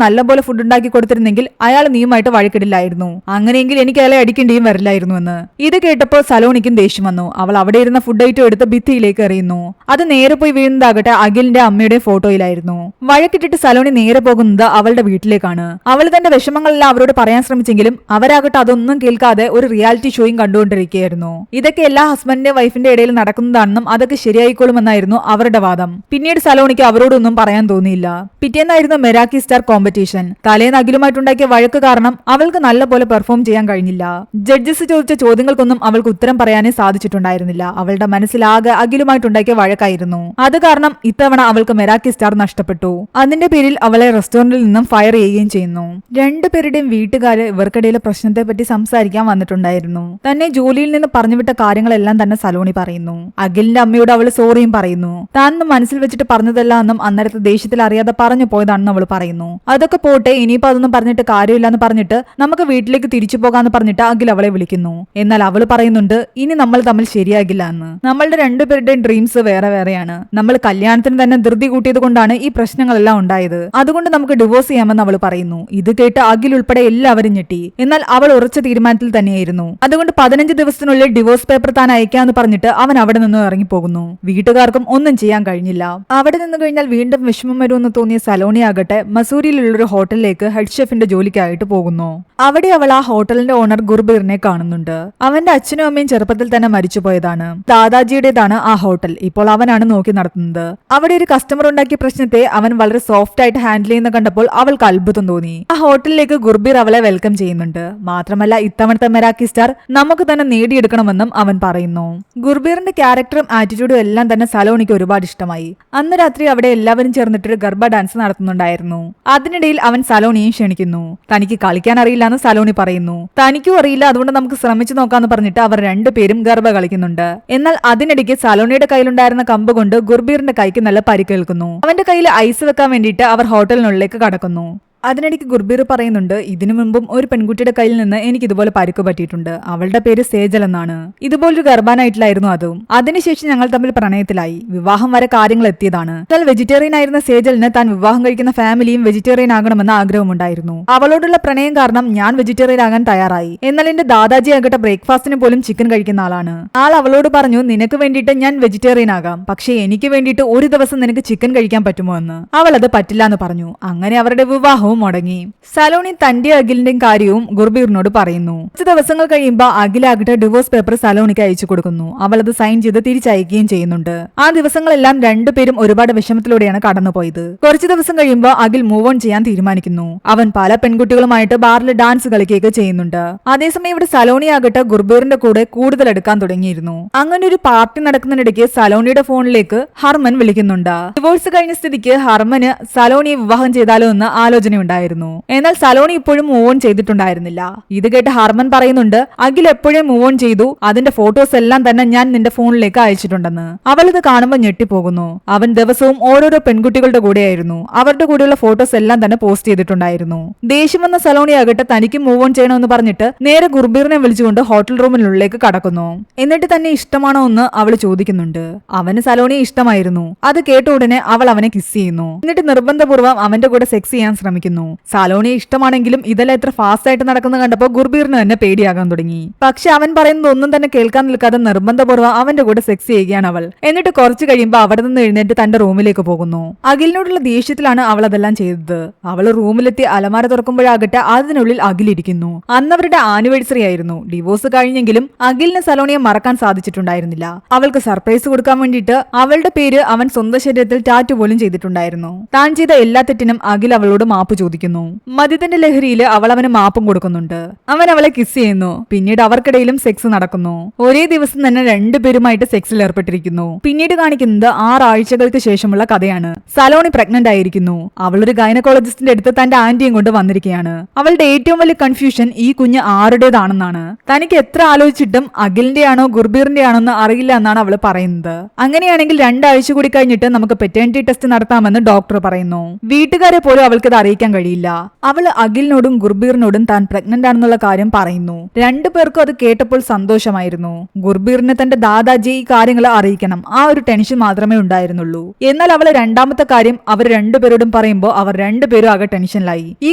നല്ലപോലെ ഫുഡ് ഉണ്ടാക്കി കൊടുത്തിരുന്നെങ്കിൽ അയാൾ നീയുമായിട്ട് വഴക്കിടില്ലായിരുന്നു. അങ്ങനെയെങ്കിൽ എനിക്ക് അയാളെ അടിക്കേണ്ടിയും വരില്ലായിരുന്നു എന്ന്. ഇത് കേട്ടപ്പോൾ സലോണിക്കും ദേഷ്യം വന്നു. അവൾ അവിടെ ഇരുന്ന ഫുഡ് ഐറ്റം എടുത്ത് ഭിത്തിയിലേക്ക് എറിയുന്നു. അത് നേരെ പോയി വീഴുന്നതാകട്ടെ അഖിലിന്റെ അമ്മയുടെ ഫോട്ടോയിലായിരുന്നു. വഴക്കിട്ടിട്ട് സലോണി നേരെ പോകുന്നത് അവളുടെ വീട്ടിലേക്കാണ്. അവൾ തന്റെ വിഷമങ്ങളെല്ലാം അവരോട് പറയാൻ ശ്രമിച്ചെങ്കിലും അവരാകട്ടെ അതൊന്നും കേൾക്കാതെ ഒരു റിയാലിറ്റി ഷോയും കണ്ടുകൊണ്ടിരിക്കുകയായിരുന്നു. ഇതൊക്കെ എല്ലാ ഹസ്ബൻഡിന്റെ വൈഫിന്റെ ഇടയിൽ നടക്കുന്നതാണെന്നും അതൊക്കെ ശരിയായിക്കോളുമെന്നായിരുന്നു അവരുടെ വാദം. പിന്നീട് സലോണിക്ക് അവരോടൊന്നും പറയാൻ തോന്നിയില്ല. പിറ്റേന്നായിരുന്നു മെരാക്കി സ്റ്റാർ കോമ്പറ്റീഷൻ. തലേന്ന് അഖിലുമായിട്ടുണ്ടാക്കിയ വഴക്ക് കാരണം അവൾക്ക് നല്ലപോലെ പെർഫോം ചെയ്യാൻ കഴിഞ്ഞില്ല. ജഡ്ജസ് ചോദിച്ച ചോദ്യങ്ങൾക്കൊന്നും അവൾക്ക് ഉത്തരം പറയാനേ സാധിച്ചിട്ടുണ്ടായിരുന്നില്ല. അവളുടെ മനസ്സിലാകെ അഖിലുമായിട്ടുണ്ടാക്കിയ വഴക്കായിരുന്നു. അത് കാരണം ഇത്തവണ അവൾക്ക് മെരാക്കി സ്റ്റാർ നഷ്ടപ്പെട്ടു. അതിന്റെ പേരിൽ അവളെ റെസ്റ്റോറന്റിൽ നിന്നും ഫയർ ചെയ്യുകയും ചെയ്യുന്നു. രണ്ടുപേരുടെയും വീട്ടുകാര് ഇവർക്കിടയിലെ പ്രശ്നത്തെ പറ്റി സംസാരിക്കാൻ വന്നിട്ടുണ്ടായിരുന്നു. തന്നെ ജോലിയിൽ നിന്ന് പറഞ്ഞുവിട്ട കാര്യങ്ങളെല്ലാം തന്നെ സലോണി പറയുന്നു. അഖിലിന്റെ അമ്മയോട് അവൾ സോറിയും പറയുന്നു. താൻ മനസ്സിൽ വെച്ചിട്ട് പറഞ്ഞതല്ല എന്നും അന്നേരത്തെ ദേഷ്യത്തിൽ അറിയാതെ പറഞ്ഞു പോയതാണെന്ന് അവൾ പറയുന്നു. അതൊക്കെ പോട്ടെ, ഇനിയിപ്പോ അതൊന്നും പറഞ്ഞിട്ട് കാര്യമില്ലാന്ന് പറഞ്ഞിട്ട് നമുക്ക് വീട്ടിലേക്ക് തിരിച്ചു പോകാന്ന് പറഞ്ഞിട്ട് അഖിൽ അവളെ വിളിക്കുന്നു. എന്നാൽ അവൾ പറയുന്നുണ്ട് ഇനി നമ്മൾ തമ്മിൽ ശരിയാകില്ല എന്ന്. നമ്മളുടെ രണ്ടുപേരുടെയും ഡ്രീംസ് വേറെ വേറെയാണ്. നമ്മൾ കല്യാണത്തിന് തന്നെ ധൃതി കൂട്ടിയത് കൊണ്ടാണ് ഈ പ്രശ്നങ്ങളെല്ലാം ഉണ്ടായത്. അതുകൊണ്ട് നമുക്ക് ഡിവോഴ്സ് ചെയ്യാമെന്ന് അവൾ പറയുന്നു. ഇത് കേട്ട് അഖിൽ ഉൾപ്പെടെ എല്ലാവരും ഞെട്ടി. എന്നാൽ അവൾ ഉറച്ച തീരുമാനത്തിൽ തന്നെയായിരുന്നു. അതുകൊണ്ട് 15 ദിവസത്തിനുള്ളിൽ ഡിവോഴ്സ് പേപ്പർ താൻ അയക്കാന്ന് പറഞ്ഞിട്ട് അവൻ അവിടെ നിന്ന് ഇറങ്ങിപ്പോകുന്നു. വീട്ടുകാർക്കും ഒന്നും ചെയ്യാൻ കഴിഞ്ഞില്ല. അവിടെ നിന്ന് കഴിഞ്ഞാൽ വീണ്ടും വിഷമം വരുമെന്ന് തോന്നിയ സലോണി ആകട്ടെ മസൂരിയിലുള്ളൊരു ഹോട്ടലിലേക്ക് ഹെഡ് ഷെഫിന്റെ ജോലിക്കായിട്ട് പോകുന്നു. അവിടെ അവൾ ആ ഹോട്ടലിന്റെ ഓണർ ഗുർബീറിനെ കാണുന്നുണ്ട്. അവന്റെ അച്ഛനും അമ്മയും ചെറുപ്പത്തിൽ തന്നെ മരിച്ചുപോയതാണ്. ദാദാജിയുടേതാണ് ആ ഹോട്ടൽ. ഇപ്പോൾ അവനാണ് നോക്കി നടത്തുന്നത്. അവിടെ ഒരു കസ്റ്റമർ ഉണ്ടാക്കിയ പ്രശ്നത്തെ അവൻ വളരെ സോഫ്റ്റ് ആയിട്ട് ഹാൻഡിൽ ചെയ്യുന്ന കണ്ടപ്പോൾ അവൾക്ക് അത്ഭുതം തോന്നി. ആ ഹോട്ടലിലേക്ക് ഗുർബീർ അവളെ വെൽക്കം ചെയ്യുന്നുണ്ട്. മാത്രമല്ല ഇത്തവണത്തെ മെരാക്കി സ്റ്റാർ നമുക്ക് തന്നെ നേടിയെടുക്കണമെന്നും അവൻ പറയുന്നു. ഗുർബീറിന്റെ ക്യാരക്ടറും ആറ്റിറ്റ്യൂഡും എല്ലാം തന്നെ സലോണിക്ക് ഒരുപാട് ഇഷ്ടമായി. അന്ന് രാത്രി അവിടെ എല്ലാവരും ചേർന്നിട്ട് ഗർഭ ഡാൻസ് നടത്തുന്നുണ്ടായിരുന്നു. അതിനിടയിൽ അവൻ സലോണിയും ക്ഷണിക്കുന്നു. തനിക്ക് കളിക്കാൻ അറിയില്ലാന്ന് സലോണി പറയുന്നു. തനിക്കും അറിയില്ല, അതുകൊണ്ട് നമുക്ക് ശ്രമിച്ചു നോക്കാന്ന് പറഞ്ഞിട്ട് അവർ രണ്ടുപേരും ഗർഭ കളിക്കുന്നുണ്ട്. എന്നാൽ അതിനിടയ്ക്ക് സലോണിയുടെ കയ്യിലുണ്ടായിരുന്ന കമ്പ് കൊണ്ട് ഗുർബീറിന്റെ കൈക്ക് നല്ല പരിക്കേൽക്കുന്നു. അവന്റെ കയ്യിൽ ഐസ് വെക്കാൻ വേണ്ടിയിട്ട് അവർ ഹോട്ടലിനുള്ളിലേക്ക് കടക്കുന്നു. അതിനിടയ്ക്ക് ഗുർബീർ പറയുന്നുണ്ട് ഇതിനു മുമ്പും ഒരു പെൺകുട്ടിയുടെ കയ്യിൽ നിന്ന് എനിക്ക് ഇതുപോലെ പരിക്ക് പറ്റിയിട്ടുണ്ട്. അവളുടെ പേര് സേജൽ എന്നാണ്. ഇതുപോലൊരു ഗർഭാനായിട്ടിലായിരുന്നു അതും. അതിനുശേഷം ഞങ്ങൾ തമ്മിൽ പ്രണയത്തിലായി. വിവാഹം വരെ കാര്യങ്ങൾ എത്തിയതാണ്. എന്നാൽ വെജിറ്റേറിയൻ ആയിരുന്ന സേജലിന് താൻ വിവാഹം കഴിക്കുന്ന ഫാമിലിയും വെജിറ്റേറിയൻ ആകണമെന്ന ആഗ്രഹമുണ്ടായിരുന്നു. അവളോടുള്ള പ്രണയം കാരണം ഞാൻ വെജിറ്റേറിയൻ ആകാൻ തയ്യാറായി. എന്നാൽ എന്റെ ദാദാജി ആകട്ടെ ബ്രേക്ക്ഫാസ്റ്റിന് പോലും ചിക്കൻ കഴിക്കുന്ന ആളാണ്. ആൾ അവളോട് പറഞ്ഞു നിനക്ക് വേണ്ടിയിട്ട് ഞാൻ വെജിറ്റേറിയൻ ആകാം, പക്ഷേ എനിക്ക് വേണ്ടിയിട്ട് ഒരു ദിവസം നിനക്ക് ചിക്കൻ കഴിക്കാൻ പറ്റുമോ എന്ന്. അവൾ അത് പറ്റില്ല എന്ന് പറഞ്ഞു. അങ്ങനെ അവരുടെ വിവാഹവും മുടങ്ങി. സലോണി തന്റെ അഖിലിന്റെയും കാര്യവും ഗുർബീറിനോട് പറയുന്നു. കുറച്ച് ദിവസങ്ങൾ കഴിയുമ്പോൾ അഖിലാകട്ടെ ഡിവോഴ്സ് പേപ്പർ സലോണിക്ക് അയച്ചു കൊടുക്കുന്നു. അവൾ അത് സൈൻ ചെയ്ത് തിരിച്ചയക്കുകയും ചെയ്യുന്നുണ്ട്. ആ ദിവസങ്ങളെല്ലാം രണ്ടുപേരും ഒരുപാട് വിഷമത്തിലൂടെയാണ് കടന്നുപോയത്. കുറച്ചു ദിവസം കഴിയുമ്പോൾ അഖിൽ മൂവ് ഓൺ ചെയ്യാൻ തീരുമാനിക്കുന്നു. അവൻ പല പെൺകുട്ടികളുമായിട്ട് ബാറിൽ ഡാൻസ് കളിക്കുകയൊക്കെ ചെയ്യുന്നുണ്ട്. അതേസമയം ഇവിടെ സലോണി ആകട്ടെ ഗുർബീറിന്റെ കൂടെ കൂടുതൽ എടുക്കാൻ തുടങ്ങിയിരുന്നു. അങ്ങനെ ഒരു പാർട്ടി നടക്കുന്നതിനിടയ്ക്ക് സലോണിയുടെ ഫോണിലേക്ക് ഹർമൻ വിളിക്കുന്നുണ്ട്. ഡിവോഴ്സ് കഴിഞ്ഞ സ്ഥിതിക്ക് ഹർമന് സലോണിയെ വിവാഹം ചെയ്താലോ എന്ന് ആലോചന ഉണ്ടായിരുന്നു. എന്നാൽ സലോണി ഇപ്പോഴും മൂവ് ഓൺ ചെയ്തിട്ടുണ്ടായിരുന്നില്ല. ഇത് കേട്ട് ഹർമൻ പറയുന്നുണ്ട് അഖിൽ എപ്പോഴും മൂവ് ഓൺ ചെയ്തു, അതിന്റെ ഫോട്ടോസ് എല്ലാം തന്നെ ഞാൻ നിന്റെ ഫോണിലേക്ക് അയച്ചിട്ടുണ്ടെന്ന്. അവൾ ഇത് കാണുമ്പോൾ ഞെട്ടിപ്പോകുന്നു. അവൻ ദിവസവും ഓരോരോ പെൺകുട്ടികളുടെ കൂടെയായിരുന്നു. അവരുടെ കൂടെയുള്ള ഫോട്ടോസ് എല്ലാം തന്നെ പോസ്റ്റ് ചെയ്തിട്ടുണ്ടായിരുന്നു. ദേഷ്യം വന്ന സലോണി ആകട്ടെ തനിക്ക് മൂവ് ഓൺ ചെയ്യണമെന്ന് പറഞ്ഞിട്ട് നേരെ ഗുർബീറിനെ വിളിച്ചുകൊണ്ട് ഹോട്ടൽ റൂമിനുള്ളിലേക്ക് കടക്കുന്നു. എന്നിട്ട് തന്നെ ഇഷ്ടമാണോ എന്ന് അവൾ ചോദിക്കുന്നുണ്ട്. അവന് സലോണിയെ ഇഷ്ടമായിരുന്നു. അത് കേട്ട ഉടനെ അവൾ അവനെ കിസ് ചെയ്യുന്നു. എന്നിട്ട് നിർബന്ധപൂർവ്വം അവന്റെ കൂടെ സെക്സ് ചെയ്യാൻ ശ്രമിക്കുന്നു. സാലോണിയെ ഇഷ്ടമാണെങ്കിലും ഇതെല്ലാം എത്ര ഫാസ്റ്റ് ആയിട്ട് നടക്കുന്നത് കണ്ടപ്പോൾ ഗുർബീറിന് തന്നെ പേടിയാകാൻ തുടങ്ങി. പക്ഷെ അവൻ പറയുന്നത് ഒന്നും തന്നെ കേൾക്കാൻ നിൽക്കാതെ നിർബന്ധപൂർവ്വം അവന്റെ കൂടെ സെക്സ് ചെയ്യുകയാണ് അവൾ. എന്നിട്ട് കുറച്ചു കഴിയുമ്പോൾ അവിടെ നിന്ന് എഴുന്നേറ്റ് തന്റെ റൂമിലേക്ക് പോകുന്നു. അഖിലിനോടുള്ള ദേഷ്യത്തിലാണ് അവൾ അതെല്ലാം ചെയ്തത്. അവൾ റൂമിലെത്തി അലമാര തുറക്കുമ്പോഴാകട്ടെ അതിനുള്ളിൽ അഖിലിരിക്കുന്നു. അന്ന് അവരുടെ ആനിവേഴ്സറി ആയിരുന്നു. ഡിവോഴ്സ് കഴിഞ്ഞെങ്കിലും അഖിലിന് സലോണിയെ മറക്കാൻ സാധിച്ചിട്ടുണ്ടായിരുന്നില്ല. അവൾക്ക് സർപ്രൈസ് കൊടുക്കാൻ വേണ്ടിയിട്ട് അവളുടെ പേര് അവൻ സ്വന്തം ശരീരത്തിൽ ടാറ്റു പോലും ചെയ്തിട്ടുണ്ടായിരുന്നു. താൻ ചെയ്ത എല്ലാ തെറ്റിനും അഖിൽ അവളോട് മാപ്പ് ചോദിക്കുന്നു. മദ്യത്തിന്റെ ലഹരിയിൽ അവൾ അവന് മാപ്പും കൊടുക്കുന്നുണ്ട്. അവൻ അവളെ കിസ് ചെയ്യുന്നു. പിന്നീട് അവർക്കിടയിലും സെക്സ് നടക്കുന്നു. ഒരേ ദിവസം തന്നെ രണ്ടുപേരുമായിട്ട് സെക്സിൽ ഏർപ്പെട്ടിരിക്കുന്നു. പിന്നീട് കാണിക്കുന്നത് 6 ആഴ്ചകൾക്ക് ശേഷമുള്ള കഥയാണ്. സലോണി പ്രഗ്നന്റ് ആയിരിക്കുന്നു. അവളൊരു ഗൈനക്കോളജിസ്റ്റിന്റെ അടുത്ത് തന്റെ ആന്റിയും കൊണ്ട് വന്നിരിക്കുകയാണ്. അവളുടെ ഏറ്റവും വലിയ കൺഫ്യൂഷൻ ഈ കുഞ്ഞ് ആരുടേതാണെന്നാണ്. തനിക്ക് എത്ര ആലോചിച്ചിട്ടും അഖിലിന്റെ ആണോ ഗുർബീറിന്റെ ആണോ എന്ന് അറിയില്ല എന്നാണ് അവൾ പറയുന്നത്. അങ്ങനെയാണെങ്കിൽ 2 ആഴ്ച കൂടി കഴിഞ്ഞിട്ട് നമുക്ക് പെറ്റേണിറ്റി ടെസ്റ്റ് നടത്താമെന്ന് ഡോക്ടർ പറയുന്നു. വീട്ടുകാരെ പോലും അവൾക്ക് ഇത് അറിയിക്കാൻ സഹായിക്കാൻ കഴിയില്ല. അവൾ അഖിലിനോടും ഗുർബീറിനോടും താൻ പ്രഗ്നന്റ് ആണെന്നുള്ള കാര്യം പറയുന്നു. രണ്ടുപേർക്കും അത് കേട്ടപ്പോൾ സന്തോഷമായിരുന്നു. ഗുർബീറിനെ തന്റെ ദാദാജി ഈ കാര്യങ്ങൾ അറിയിക്കണം, ആ ഒരു ടെൻഷൻ മാത്രമേ ഉണ്ടായിരുന്നുള്ളൂ. എന്നാൽ അവള് രണ്ടാമത്തെ കാര്യം അവർ രണ്ടുപേരോടും പറയുമ്പോൾ അവർ രണ്ടുപേരും ആകെ ടെൻഷനിലായി. ഈ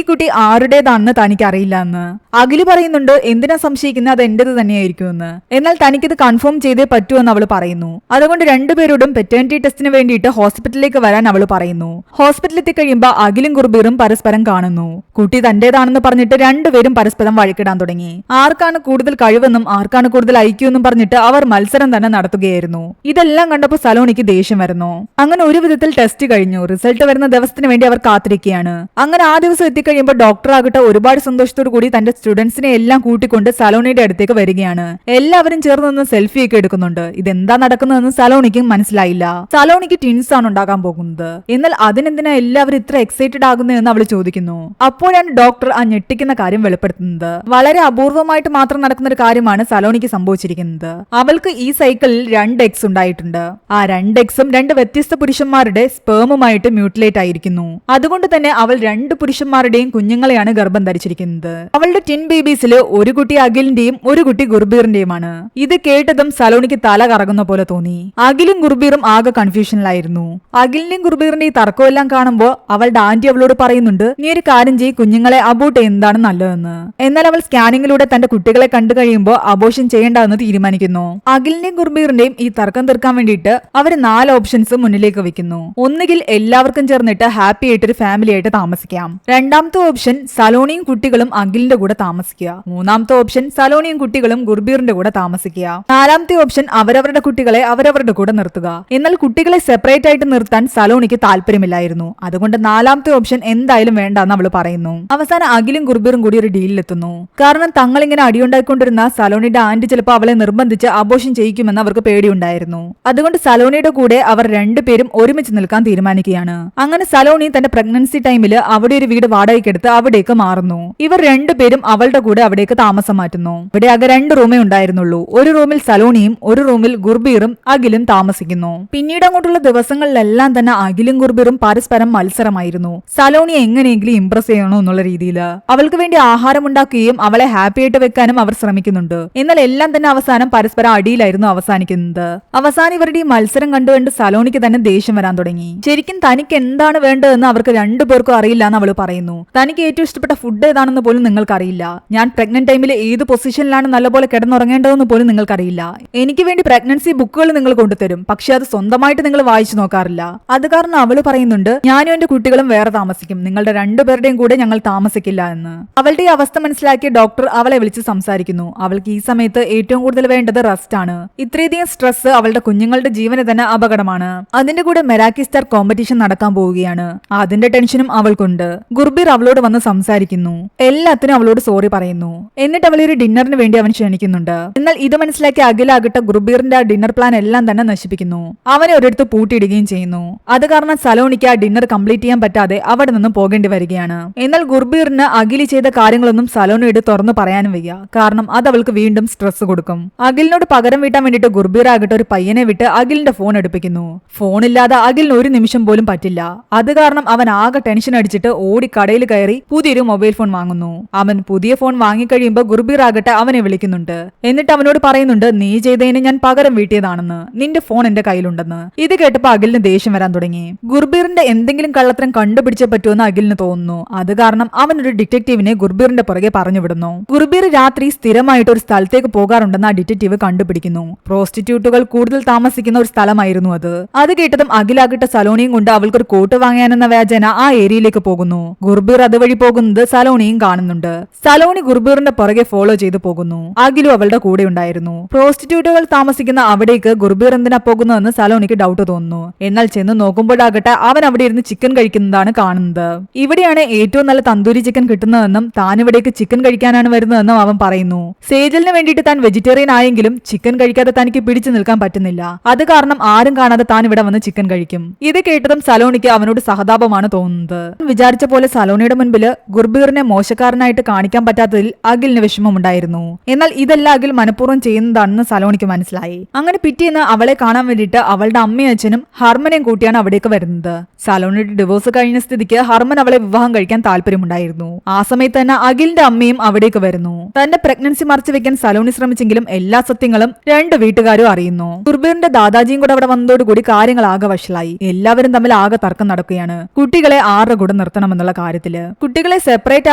കുട്ടി ആരുടേതാണെന്ന് തനിക്ക് അറിയില്ല എന്ന്. അഖില് പറയുന്നുണ്ട് എന്തിനാ സംശയിക്കുന്നത്, അത് എന്റേത് തന്നെയായിരിക്കുമെന്ന്. എന്നാൽ തനിക്കിത് കൺഫേം ചെയ്തേ പറ്റൂ എന്ന് അവൾ പറയുന്നു. അതുകൊണ്ട് രണ്ടുപേരോടും പെറ്റേണിറ്റി ടെസ്റ്റിന് വേണ്ടിയിട്ട് ഹോസ്പിറ്റലിലേക്ക് വരാൻ അവൾ പറയുന്നു. ഹോസ്പിറ്റലിൽ എത്തിക്കഴിയുമ്പോൾ അഖിലും ഗുർബീറും പരസ്പരം കാണുന്നു. കുട്ടി തന്റേതാണെന്ന് പറഞ്ഞിട്ട് രണ്ടുപേരും പരസ്പരം വഴിക്കിടാൻ തുടങ്ങി. ആർക്കാണ് കൂടുതൽ കഴിവെന്നും ആർക്കാണ് കൂടുതൽ ഐക്യമെന്നും പറഞ്ഞിട്ട് അവർ മത്സരം തന്നെ നടത്തുകയായിരുന്നു. ഇതെല്ലാം കണ്ടപ്പോൾ സലോണിക്ക് ദേഷ്യം വരുന്നു. അങ്ങനെ ഒരു വിധത്തിൽ ടെസ്റ്റ് കഴിഞ്ഞു. റിസൾട്ട് വരുന്ന ദിവസത്തിന് വേണ്ടി അവർ കാത്തിരിക്കുകയാണ്. അങ്ങനെ ആ ദിവസം എത്തിക്കഴിയുമ്പോൾ ഡോക്ടർ ആകട്ടെ ഒരുപാട് സന്തോഷത്തോടു കൂടി തന്റെ സ്റ്റുഡൻസിനെ എല്ലാം കൂട്ടിക്കൊണ്ട് സലോണിയുടെ അടുത്തേക്ക് വരികയാണ്. എല്ലാവരും ചേർന്ന് നിന്ന് സെൽഫി ഒക്കെ എടുക്കുന്നുണ്ട്. ഇതെന്താ നടക്കുന്നതെന്ന് സലോണിക്കും മനസ്സിലായില്ല. സലോണിക്ക് ട്വിൻസ് ആണ് ഉണ്ടാകാൻ പോകുന്നത്. എന്നാൽ അതിനെന്തിനാ എല്ലാവരും ഇത്ര എക്സൈറ്റഡ് ആകുന്നതെന്ന് അവൾ ചോദിക്കുന്നു. അപ്പോഴാണ് ഡോക്ടർ ആ ഞെട്ടിക്കുന്ന കാര്യം വെളിപ്പെടുത്തുന്നത്. വളരെ അപൂർവമായിട്ട് മാത്രം നടക്കുന്ന ഒരു കാര്യമാണ് സലോണിക്ക് സംഭവിച്ചിരിക്കുന്നത്. അവൾക്ക് ഈ സൈക്കിളിൽ 2 എഗ്സ് ഉണ്ടായിട്ടുണ്ട്. ആ 2 എഗ്സും 2 വ്യത്യസ്ത പുരുഷന്മാരുടെ സ്പേമുമായിട്ട് മ്യൂട്ടിലേറ്റ് ആയിരിക്കുന്നു. അതുകൊണ്ട് തന്നെ അവൾ 2 പുരുഷന്മാരുടെയും കുഞ്ഞുങ്ങളെയാണ് ഗർഭം ധരിച്ചിരിക്കുന്നത്. അവളുടെ ട്വിൻ ബേബീസിൽ ഒരു കുട്ടി അഖിലിന്റെയും ഒരു കുട്ടി ഗുർബീറിന്റെയുമാണ്. ഇത് കേട്ടതും സലോണിക്ക് തല കറങ്ങുന്ന പോലെ തോന്നി. അഖിലും ഗുർബീറും ആകെ കൺഫ്യൂഷനിലായിരുന്നു. അഖിലിന്റെയും ഗുർബീറിന്റെയും തർക്കമെല്ലാം കാണുമ്പോൾ അവളുടെ ആന്റി അവളോട് പറയുന്നുണ്ട്, നീ ഒരു കാര്യം ചെയ്യ്, കുഞ്ഞുങ്ങളെ അബോട്ട് എന്താണ് നല്ലതെന്ന്. എന്നാൽ അവൾ സ്കാനിങ്ങിലൂടെ തന്റെ കുട്ടികളെ കണ്ടു കഴിയുമ്പോൾ അബോഷൻ ചെയ്യേണ്ടെന്ന് തീരുമാനിക്കുന്നു. അഖിലിന്റെയും ഗുർബീറിന്റെയും ഈ തർക്കം തീർക്കാൻ വേണ്ടിയിട്ട് അവർ 4 ഓപ്ഷൻസ് മുന്നിലേക്ക് വെക്കുന്നു. ഒന്നുകിൽ എല്ലാവർക്കും ചേർന്നിട്ട് ഹാപ്പി ആയിട്ടൊരു ഫാമിലി ആയിട്ട് താമസിക്കാം. രണ്ടാമത്തെ ഓപ്ഷൻ സലോണിയും കുട്ടികളും അഖിലിന്റെ കൂടെ താമസിക്കുക. മൂന്നാമത്തെ ഓപ്ഷൻ സലോണിയും കുട്ടികളും ഗുർബീറിന്റെ കൂടെ താമസിക്കുക. നാലാമത്തെ ഓപ്ഷൻ അവരവരുടെ കുട്ടികളെ അവരവരുടെ കൂടെ നിർത്തുക. എന്നാൽ കുട്ടികളെ സെപ്പറേറ്റ് ആയിട്ട് നിർത്താൻ സലോണിക്ക് താല്പര്യമില്ലായിരുന്നു. അതുകൊണ്ട് നാലാമത്തെ ഓപ്ഷൻ എന്തായാലും വേണ്ടെന്ന് അവൾ പറയുന്നു. അവസാനം അഖിലും ഗുർബീറും കൂടി ഒരു ഡീലിലെത്തുന്നു. കാരണം തങ്ങളിങ്ങനെ അടിയുണ്ടായിക്കൊണ്ടിരുന്ന സലോണിയുടെ ആന്റി ചിലപ്പോൾ അവളെ നിർബന്ധിച്ച് അബോഷൻ ചെയ്യിക്കുമെന്ന് അവർക്ക് പേടിയുണ്ടായിരുന്നു. അതുകൊണ്ട് സലോണിയുടെ കൂടെ അവർ രണ്ടുപേരും ഒരുമിച്ച് നിൽക്കാൻ തീരുമാനിക്കുകയാണ്. അങ്ങനെ സലോണി തന്റെ പ്രഗ്നൻസി ടൈമിൽ അവിടെ ഒരു വീട് വാടകയ്ക്കെടുത്ത് അവിടേക്ക് മാറുന്നു. ഇവർ രണ്ടുപേരും അവളുടെ കൂടെ അവിടേക്ക് താമസം മാറ്റുന്നു. ഇവിടെ ആകെ 2 റൂമേ ഉണ്ടായിരുന്നുള്ളൂ. ഒരു റൂമിൽ സലോണിയും ഒരു റൂമിൽ ഗുർബീറും അഖിലും താമസിക്കുന്നു. പിന്നീട് അങ്ങോട്ടുള്ള ദിവസങ്ങളിലെല്ലാം തന്നെ അഖിലും ഗുർബീറും പരസ്പരം മത്സരമായിരുന്നു. സലോണിയെ എങ്ങനെയെങ്കിലും ഇംപ്രസ് ചെയ്യണോ എന്നുള്ള രീതിയിൽ അവൾക്ക് വേണ്ടി ആഹാരം ഉണ്ടാക്കുകയും അവളെ ഹാപ്പി ആയിട്ട് വെക്കാനും അവർ ശ്രമിക്കുന്നുണ്ട്. എന്നാൽ എല്ലാം തന്നെ അവസാനം പരസ്പരം അടിയിലായിരുന്നു അവസാനിക്കുന്നത്. അവസാനം ഇവരുടെ ഈ മത്സരം കണ്ടുകൊണ്ട് സലോണിക്ക് തന്നെ ദേഷ്യം വരാൻ തുടങ്ങി. ശരിക്കും തനിക്ക് എന്താണ് വേണ്ടതെന്ന് അവർക്ക് രണ്ടുപേർക്കും അറിയില്ല എന്ന് അവൾ പറയുന്നു. തനിക്ക് ഏറ്റവും ഇഷ്ടപ്പെട്ട ഫുഡ് ഏതാണെന്ന് പോലും നിങ്ങൾക്കറിയില്ല. ഞാൻ പ്രഗ്നന്റ് ടൈമിൽ ഏത് പൊസിഷനിലാണ് നല്ലപോലെ കിടന്നുറങ്ങേണ്ടതെന്ന് പോലും നിങ്ങൾക്കറിയില്ല. എനിക്ക് വേണ്ടി പ്രഗ്നൻസി ബുക്കുകൾ നിങ്ങൾ കൊണ്ടുതരും, പക്ഷെ അത് സ്വന്തമായിട്ട് നിങ്ങൾ വായിച്ചു നോക്കാറില്ല. അത് കാരണം അവള് പറയുന്നുണ്ട്, ഞാനും എന്റെ കുട്ടികളും വേറെ താമസിക്കും, നിങ്ങളുടെ രണ്ടുപേരുടെയും കൂടെ ഞങ്ങൾ താമസിക്കില്ല എന്ന്. അവളുടെ ഈ അവസ്ഥ മനസ്സിലാക്കിയ ഡോക്ടർ അവളെ വിളിച്ച് സംസാരിക്കുന്നു. അവൾക്ക് ഈ സമയത്ത് ഏറ്റവും കൂടുതൽ വേണ്ടത് റെസ്റ്റ് ആണ്. ഇത്രയധികം സ്ട്രെസ് അവളുടെ കുഞ്ഞുങ്ങളുടെ ജീവന് തന്നെ അപകടമാണ്. അതിന്റെ കൂടെ മെറാക്കി സ്റ്റാർ കോമ്പറ്റീഷൻ നടക്കാൻ പോവുകയാണ്. അതിന്റെ ടെൻഷനും അവൾക്കുണ്ട്. ഗുർബീർ അവളോട് വന്ന് സംസാരിക്കുന്നു. എല്ലാത്തിനും അവളോട് സോറി പറയുന്നു. എന്നിട്ട് അവളെ ഒരു ഡിന്നറിന് വേണ്ടി അവൻ ക്ഷണിക്കുന്നുണ്ട്. എന്നാൽ ഇത് മനസ്സിലാക്കി അഖിലാകട്ടെ ഗുർബീറിന്റെ ആ ഡിന്നർ പ്ലാൻ എല്ലാം തന്നെ നശിപ്പിക്കുന്നു. അവനെ ഒരിടത്ത് പൂട്ടിയിടുകയും ചെയ്യുന്നു. അത് കാരണം സലോണിക്ക് ആ ഡിന്നർ കംപ്ലീറ്റ് ചെയ്യാൻ പറ്റാതെ അവിടെ നിന്നും പോകേണ്ടി വരികയാണ്. എന്നാൽ ഗുർബീറിന് അഖിലി ചെയ്ത കാര്യങ്ങളൊന്നും സലോണിയോട് തുറന്നു പറയാനും വയ്യ. കാരണം അത് അവൾക്ക് വീണ്ടും സ്ട്രെസ് കൊടുക്കും. അഖിലിനോട് പകരം വീട്ടാൻ വേണ്ടിയിട്ട് ഗുർബീർ ആകട്ടെ ഒരു പയ്യനെ വിട്ട് അഖിലിന്റെ ഫോൺ എടുപ്പിക്കുന്നു. ഫോണില്ലാതെ അഖിലിന് ഒരു നിമിഷം പോലും പറ്റില്ല. അത് കാരണം അവൻ ആകെ ടെൻഷൻ അടിച്ചിട്ട് ഓടി കടയിൽ കയറി പുതിയൊരു മൊബൈൽ ഫോൺ വാങ്ങുന്നു. അവൻ പുതിയ ഫോൺ വാങ്ങിക്കഴിയുമ്പോൾ ഗുർബീർ ആകട്ടെ അവനെ വിളിക്കുന്നുണ്ട്. എന്നിട്ട് അവനോട് പറയുന്നുണ്ട്, നീ ചെയ്തതിന് ഞാൻ പകരം വീട്ടിയതാണെന്ന്, നിന്റെ ഫോൺ എന്റെ കയ്യിലുണ്ടെന്ന്. ഇത് കേട്ടപ്പോ അഖിലിന് ദേഷ്യം വരാൻ തുടങ്ങി. ഗുർബീറിന്റെ എന്തെങ്കിലും കള്ളത്തരം കണ്ടുപിടിച്ചേ പറ്റുമെന്ന് അഖിലിന് തോന്നുന്നു. അത് കാരണം അവൻ ഒരു ഡിറ്റക്റ്റീവിനെ ഗുർബീറിന്റെ പുറകെ പറഞ്ഞു വിടുന്നു. ഗുർബീർ രാത്രി സ്ഥിരമായിട്ട് ഒരു സ്ഥലത്തേക്ക് പോകാറുണ്ടെന്ന് ആ ഡിറ്റക്റ്റീവ് കണ്ടുപിടിക്കുന്നു. പ്രോസ്റ്റിറ്റ്യൂട്ടുകൾ കൂടുതൽ താമസിക്കുന്ന ഒരു സ്ഥലമായിരുന്നു അത്. അത് കേട്ടതും അഖിലാകട്ടെ സലോണിയും കൊണ്ട് അവൾക്കൊരു കോട്ട് വാങ്ങാനെന്ന വ്യാജന ആ ഏരിയയിലേക്ക് പോകുന്നു. ഗുർബീർ അതുവഴി പോകുന്നത് സലോണിയും കാണുന്നുണ്ട്. സലോണി ഗുർബീറിന്റെ പുറകെ ഫോളോ ചെയ്തു പോകുന്നു. അഖിലും അവളുടെ കൂടെ ഉണ്ടായിരുന്നു. പ്രോസ്റ്റിറ്റ്യൂട്ടുകൾ താമസിക്കുന്ന അവിടേക്ക് ഗുർബീർ എന്തിനാ പോകുന്നതെന്ന് സലോണിക്ക് ഡൗട്ട് തോന്നുന്നു. എന്നാൽ ചെന്ന് നോക്കുമ്പോഴാകട്ടെ അവൻ അവിടെ ഇരുന്ന് ചിക്കൻ കഴിക്കുന്നതാണ് കാണുന്നത്. ഇവിടെയാണ് ഏറ്റവും നല്ല തന്തൂരി ചിക്കൻ കിട്ടുന്നതെന്നും താൻ ഇവിടേക്ക് ചിക്കൻ കഴിക്കാനാണ് വരുന്നതെന്നും അവൻ പറയുന്നു. സേജലിന് വേണ്ടിയിട്ട് താൻ വെജിറ്റേറിയൻ ആയെങ്കിലും ചിക്കൻ കഴിക്കാതെ തനിക്ക് പിടിച്ചു നിൽക്കാൻ പറ്റുന്നില്ല. അത് കാരണം ആരും കാണാതെ താൻ ഇവിടെ വന്ന് ചിക്കൻ കഴിക്കും. ഇത് കേട്ടതും സലോണിക്ക് അവനോട് സഹതാപമാണ് തോന്നുന്നത്. വിചാരിച്ച പോലെ സലോണിയുടെ മുൻപിൽ ഗുർബീറിനെ മോശക്കാരനായിട്ട് കാണിക്കാൻ പറ്റാത്തതിൽ അഖിലിന് വിഷമമുണ്ടായിരുന്നു. എന്നാൽ ഇതെല്ലാം അഖിൽ മനഃപൂർവ്വം ചെയ്യുന്നതാണെന്ന് സലോണിക്ക് മനസ്സിലായി. അങ്ങനെ പിറ്റേന്ന് അവളെ കാണാൻ വേണ്ടിയിട്ട് അവളുടെ അമ്മയും അച്ഛനും ഹർമനെയും കൂട്ടിയാണ് അവിടേക്ക് വരുന്നത്. സലോണിയുടെ ഡിവോഴ്സ് കഴിഞ്ഞ സ്ഥിതിക്ക് ഹർമൻ അവളെ വിവാഹം കഴിക്കാൻ താല്പര്യമുണ്ടായിരുന്നു. ആ സമയത്ത് തന്നെ അഖിലിന്റെ അമ്മയും അവിടേക്ക് വരുന്നു. തന്റെ പ്രഗ്നൻസി മറച്ചു വെക്കാൻ സലോണി ശ്രമിച്ചെങ്കിലും എല്ലാ സത്യങ്ങളും രണ്ട് വീട്ടുകാരും അറിയുന്നു. ഗുർബീറിന്റെ ദാദാജിയും കൂടെ അവിടെ വന്നതോടുകൂടി കാര്യങ്ങൾ ആകെ വഷളായി. എല്ലാവരും തമ്മിൽ ആകെ തർക്കം നടക്കുകയാണ് കുട്ടികളെ ആരുടെ കൂടെ നിർത്തണമെന്നുള്ള കാര്യത്തില്. കുട്ടികളെ സെപ്പറേറ്റ്